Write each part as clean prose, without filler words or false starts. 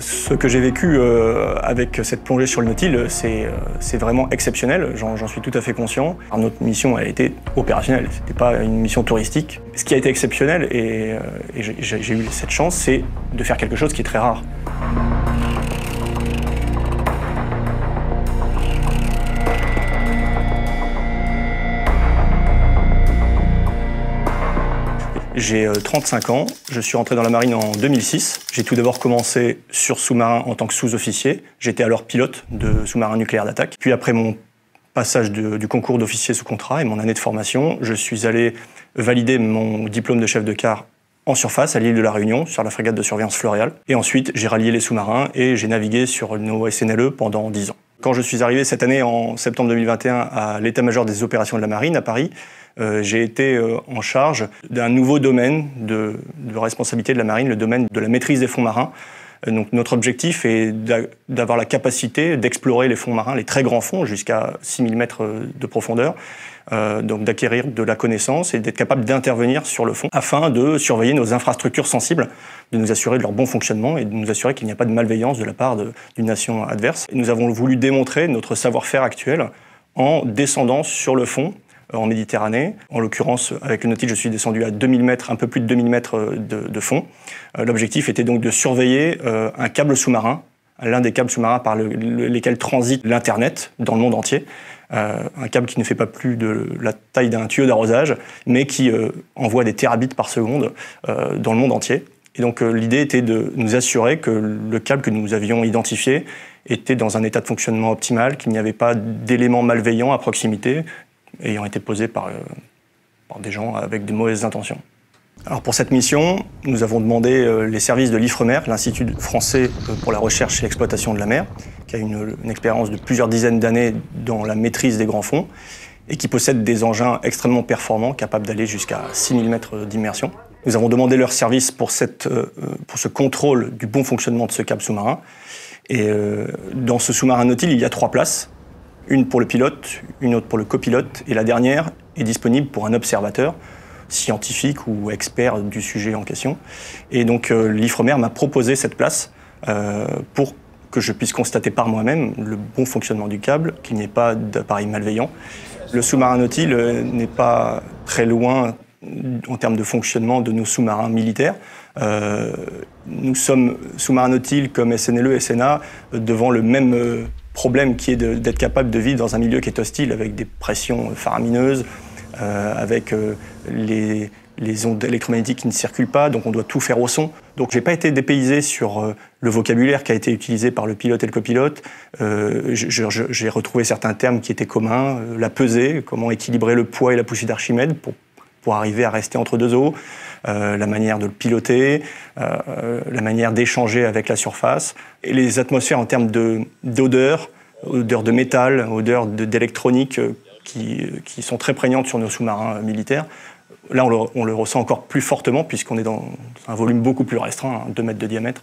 Ce que j'ai vécu avec cette plongée sur le Nautile, c'est vraiment exceptionnel, j'en suis tout à fait conscient. Alors, notre mission, elle a été opérationnelle, c'était pas une mission touristique. Ce qui a été exceptionnel, et j'ai eu cette chance, c'est de faire quelque chose qui est très rare. J'ai 35 ans, je suis rentré dans la marine en 2006. J'ai tout d'abord commencé sur sous-marin en tant que sous-officier. J'étais alors pilote de sous-marin nucléaire d'attaque. Puis après mon passage du concours d'officier sous contrat et mon année de formation, je suis allé valider mon diplôme de chef de quart en surface à l'île de la Réunion, sur la frégate de surveillance Floréal. Et ensuite, j'ai rallié les sous-marins et j'ai navigué sur nos SNLE pendant 10 ans. Quand je suis arrivé cette année, en septembre 2021, à l'état-major des opérations de la marine à Paris, j'ai été en charge d'un nouveau domaine de responsabilité de la marine, le domaine de la maîtrise des fonds marins. Donc notre objectif est d'avoir la capacité d'explorer les fonds marins, les très grands fonds, jusqu'à 6000 mètres de profondeur, donc d'acquérir de la connaissance et d'être capable d'intervenir sur le fond afin de surveiller nos infrastructures sensibles, de nous assurer de leur bon fonctionnement et de nous assurer qu'il n'y a pas de malveillance de la part d'une nation adverse. Et nous avons voulu démontrer notre savoir-faire actuel en descendant sur le fond en Méditerranée. En l'occurrence, avec le Nautile, je suis descendu à 2000 mètres, un peu plus de 2000 mètres de fond. L'objectif était donc de surveiller un câble sous-marin, l'un des câbles sous-marins par lesquels transite l'Internet dans le monde entier. Un câble qui ne fait pas plus de la taille d'un tuyau d'arrosage, mais qui envoie des terabits par seconde dans le monde entier. Et donc l'idée était de nous assurer que le câble que nous avions identifié était dans un état de fonctionnement optimal, qu'il n'y avait pas d'éléments malveillants à proximité, ayant été posés par des gens avec de mauvaises intentions. Alors pour cette mission, nous avons demandé les services de l'IFREMER, l'Institut français pour la recherche et l'exploitation de la mer, qui a une expérience de plusieurs dizaines d'années dans la maîtrise des grands fonds et qui possède des engins extrêmement performants, capables d'aller jusqu'à 6000 mètres d'immersion. Nous avons demandé leur service pour ce contrôle du bon fonctionnement de ce câble sous-marin. Et dans ce sous-marin Nautile, il y a 3 places. Une pour le pilote, une autre pour le copilote, et la dernière est disponible pour un observateur, scientifique ou expert du sujet en question. Et donc l'IFREMER m'a proposé cette place pour que je puisse constater par moi-même le bon fonctionnement du câble, qu'il n'y ait pas d'appareil malveillant. Le sous-marin Nautile n'est pas très loin en termes de fonctionnement de nos sous-marins militaires. Nous sommes sous-marins Nautile comme SNLE, SNA, devant le même problème qui est d'être capable de vivre dans un milieu qui est hostile, avec des pressions faramineuses, avec les ondes électromagnétiques qui ne circulent pas, donc on doit tout faire au son. Donc j'ai pas été dépaysé sur le vocabulaire qui a été utilisé par le pilote et le copilote. J'ai retrouvé certains termes qui étaient communs, la pesée, comment équilibrer le poids et la poussée d'Archimède pour arriver à rester entre deux eaux, la manière de le piloter, la manière d'échanger avec la surface, et les atmosphères en termes d'odeur, odeur de métal, odeur d'électronique qui sont très prégnantes sur nos sous-marins militaires. Là, on le ressent encore plus fortement puisqu'on est dans un volume beaucoup plus restreint, 2 mètres de diamètre.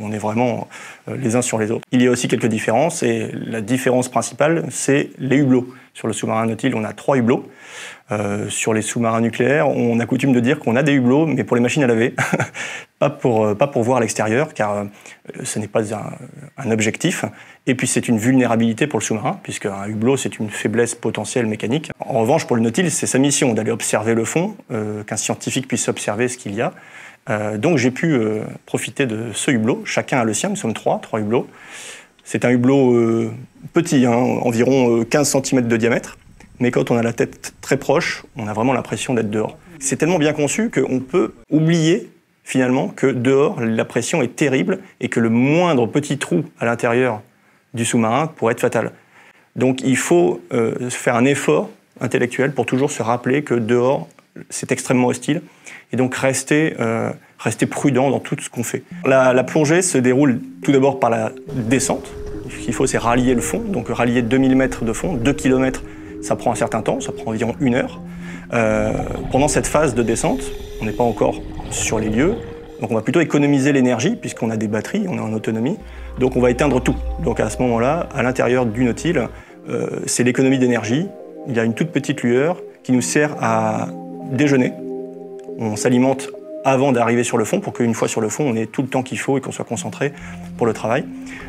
On est vraiment les uns sur les autres. Il y a aussi quelques différences, et la différence principale, c'est les hublots. Sur le sous-marin Nautile, on a 3 hublots. Sur les sous-marins nucléaires, on a coutume de dire qu'on a des hublots, mais pour les machines à laver, pas pour voir l'extérieur, car ce n'est pas un objectif. Et puis c'est une vulnérabilité pour le sous-marin, puisque un hublot, c'est une faiblesse potentielle mécanique. En revanche, pour le Nautile, c'est sa mission d'aller observer le fond, qu'un scientifique puisse observer ce qu'il y a. Donc j'ai pu profiter de ce hublot. Chacun a le sien, nous sommes 3 hublots. C'est un hublot petit, environ 15 cm de diamètre. Mais quand on a la tête très proche, on a vraiment l'impression d'être dehors. C'est tellement bien conçu qu'on peut oublier finalement que dehors, la pression est terrible et que le moindre petit trou à l'intérieur du sous-marin pourrait être fatal. Donc il faut faire un effort intellectuel pour toujours se rappeler que dehors, c'est extrêmement hostile. Et donc rester prudent dans tout ce qu'on fait. La plongée se déroule tout d'abord par la descente. Ce qu'il faut, c'est rallier le fond. Donc rallier 2000 mètres de fond, 2 km, ça prend un certain temps, ça prend environ 1 heure. Pendant cette phase de descente, on n'est pas encore sur les lieux, donc on va plutôt économiser l'énergie, puisqu'on a des batteries, on est en autonomie, donc on va éteindre tout. Donc à ce moment-là, à l'intérieur du Nautile, c'est l'économie d'énergie. Il y a une toute petite lueur qui nous sert à déjeuner. On s'alimente avant d'arriver sur le fond, pour qu'une fois sur le fond, on ait tout le temps qu'il faut et qu'on soit concentré pour le travail.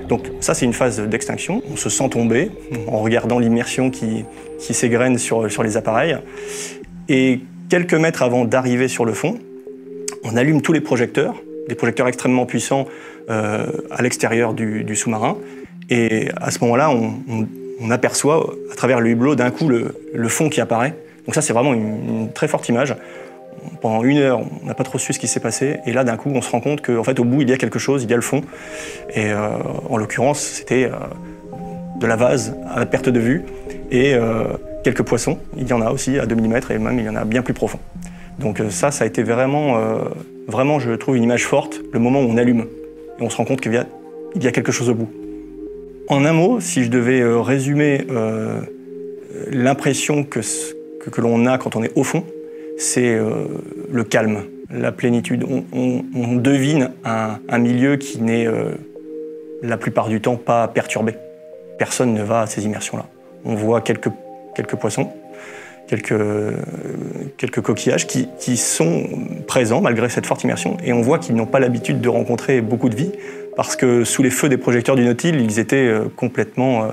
Donc ça, c'est une phase d'extinction. On se sent tomber en regardant l'immersion qui s'égrène sur les appareils. Et quelques mètres avant d'arriver sur le fond, on allume tous les projecteurs, des projecteurs extrêmement puissants à l'extérieur du sous-marin. Et à ce moment-là, on aperçoit à travers le hublot d'un coup le fond qui apparaît. Donc ça, c'est vraiment une très forte image. Pendant 1 heure, on n'a pas trop su ce qui s'est passé. Et là, d'un coup, on se rend compte qu'en fait, au bout, il y a quelque chose, il y a le fond. Et en l'occurrence, c'était de la vase à perte de vue et quelques poissons. Il y en a aussi à 2 mm et même il y en a bien plus profond. Donc ça a été vraiment, vraiment, je trouve, une image forte, le moment où on allume. Et on se rend compte qu'il y a quelque chose au bout. En un mot, si je devais résumer l'impression que l'on a quand on est au fond, c'est le calme, la plénitude. On devine un milieu qui n'est la plupart du temps pas perturbé. Personne ne va à ces immersions-là. On voit quelques poissons, quelques coquillages qui sont présents malgré cette forte immersion, et on voit qu'ils n'ont pas l'habitude de rencontrer beaucoup de vie parce que sous les feux des projecteurs du Nautile, ils étaient complètement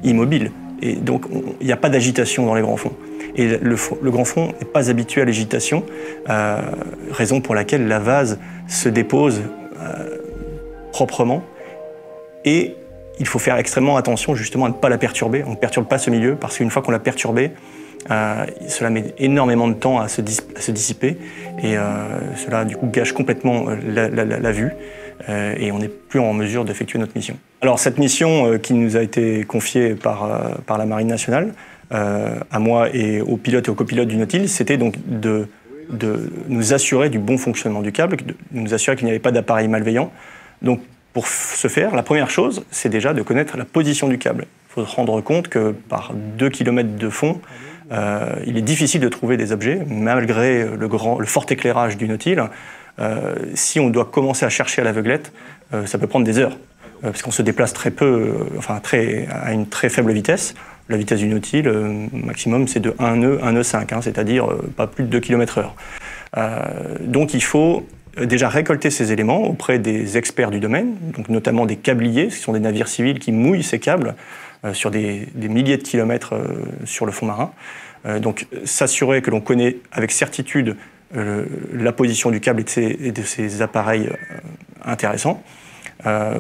immobiles. Et donc il n'y a pas d'agitation dans les grands fonds. Et le grand fond n'est pas habitué à l'agitation, raison pour laquelle la vase se dépose proprement. Et il faut faire extrêmement attention justement à ne pas la perturber. On ne perturbe pas ce milieu parce qu'une fois qu'on l'a perturbé, cela met énormément de temps à se dissiper et cela du coup gâche complètement la vue et on n'est plus en mesure d'effectuer notre mission. Alors cette mission qui nous a été confiée par la Marine nationale, à moi et aux pilotes et aux copilotes du Nautile, c'était donc de nous assurer du bon fonctionnement du câble, de nous assurer qu'il n'y avait pas d'appareil malveillant. Donc pour ce faire, la première chose, c'est déjà de connaître la position du câble. Il faut se rendre compte que par 2 km de fond, il est difficile de trouver des objets, malgré le fort éclairage du Nautile. Si on doit commencer à chercher à l'aveuglette, ça peut prendre des heures, parce qu'on se déplace très peu, à une très faible vitesse. La vitesse du Nautile, maximum, c'est de 1 nœud 5, c'est-à-dire pas plus de 2 km/h. Donc il faut déjà récolter ces éléments auprès des experts du domaine, donc notamment des câbliers, ce sont des navires civils qui mouillent ces câbles sur des milliers de kilomètres sur le fond marin. Donc s'assurer que l'on connaît avec certitude la position du câble et de ces appareils intéressants,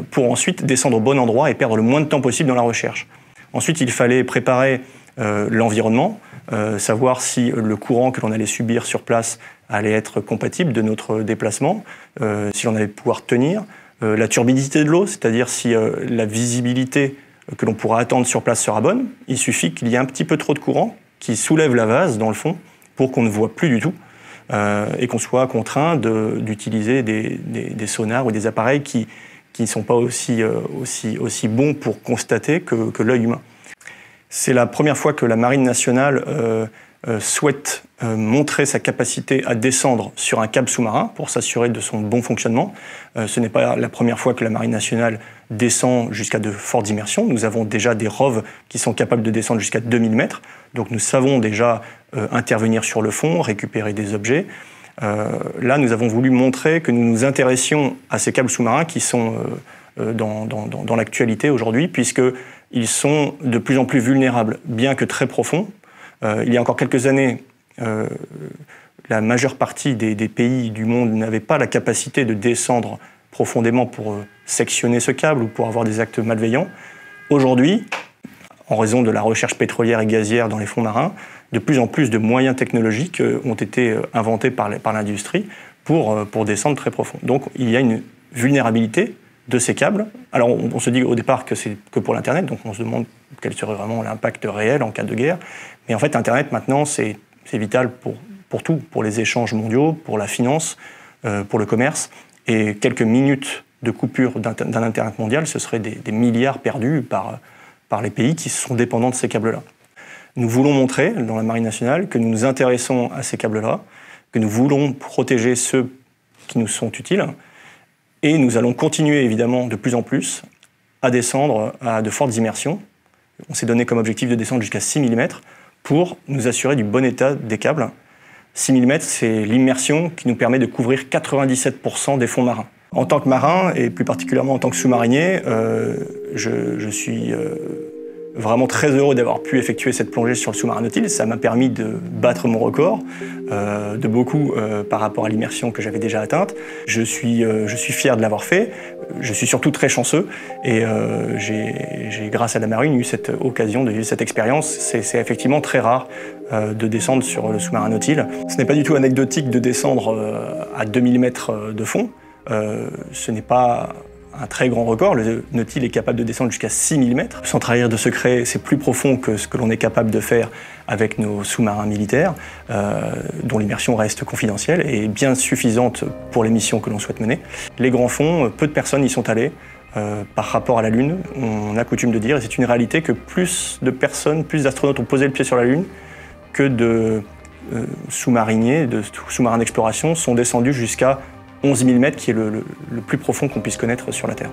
pour ensuite descendre au bon endroit et perdre le moins de temps possible dans la recherche. Ensuite, il fallait préparer l'environnement, savoir si le courant que l'on allait subir sur place allait être compatible de notre déplacement, si l'on allait pouvoir tenir, la turbidité de l'eau, c'est-à-dire si la visibilité que l'on pourra attendre sur place sera bonne. Il suffit qu'il y ait un petit peu trop de courant qui soulève la vase dans le fond pour qu'on ne voit plus du tout et qu'on soit contraint d'utiliser des sonars ou des appareils qui ne sont pas aussi bons pour constater que l'œil humain. C'est la première fois que la Marine nationale souhaite montrer sa capacité à descendre sur un câble sous-marin pour s'assurer de son bon fonctionnement. Ce n'est pas la première fois que la Marine nationale descend jusqu'à de fortes immersions. Nous avons déjà des ROV qui sont capables de descendre jusqu'à 2000 mètres. Donc nous savons déjà intervenir sur le fond, récupérer des objets. Là, nous avons voulu montrer que nous nous intéressions à ces câbles sous-marins qui sont dans l'actualité aujourd'hui, puisqu'ils sont de plus en plus vulnérables, bien que très profonds. Il y a encore quelques années, la majeure partie des pays du monde n'avaient pas la capacité de descendre profondément pour sectionner ce câble ou pour avoir des actes malveillants. Aujourd'hui, en raison de la recherche pétrolière et gazière dans les fonds marins, de plus en plus de moyens technologiques ont été inventés par l'industrie pour descendre très profond. Donc il y a une vulnérabilité de ces câbles. Alors on se dit au départ que c'est que pour l'Internet, donc on se demande quel serait vraiment l'impact réel en cas de guerre. Mais en fait, Internet maintenant, c'est vital pour tout, pour les échanges mondiaux, pour la finance, pour le commerce. Et quelques minutes de coupure d'un Internet mondial, ce serait des milliards perdus par les pays qui sont dépendants de ces câbles-là. Nous voulons montrer, dans la Marine nationale, que nous nous intéressons à ces câbles-là, que nous voulons protéger ceux qui nous sont utiles, et nous allons continuer, évidemment, de plus en plus à descendre à de fortes immersions. On s'est donné comme objectif de descendre jusqu'à 6 mm pour nous assurer du bon état des câbles. 6 000 mètres, c'est l'immersion qui nous permet de couvrir 97% des fonds marins. En tant que marin, et plus particulièrement en tant que sous-marinier, je suis vraiment très heureux d'avoir pu effectuer cette plongée sur le sous-marin Nautilus. Ça m'a permis de battre mon record, de beaucoup par rapport à l'immersion que j'avais déjà atteinte. Je suis fier de l'avoir fait. Je suis surtout très chanceux et j'ai, grâce à la marine, eu cette occasion de vivre cette expérience. C'est effectivement très rare de descendre sur le sous-marin Nautilus. Ce n'est pas du tout anecdotique de descendre à 2000 mètres de fond. Ce n'est pas un très grand record. Le Nautilus est capable de descendre jusqu'à 6000 mètres. Sans trahir de secret, c'est plus profond que ce que l'on est capable de faire avec nos sous-marins militaires, dont l'immersion reste confidentielle et bien suffisante pour les missions que l'on souhaite mener. Les grands fonds, peu de personnes y sont allées. Par rapport à la Lune, on a coutume de dire, et c'est une réalité, que plus de personnes, plus d'astronautes ont posé le pied sur la Lune que de sous-mariniers, de sous-marins d'exploration sont descendus jusqu'à 11 000 mètres, qui est le plus profond qu'on puisse connaître sur la Terre.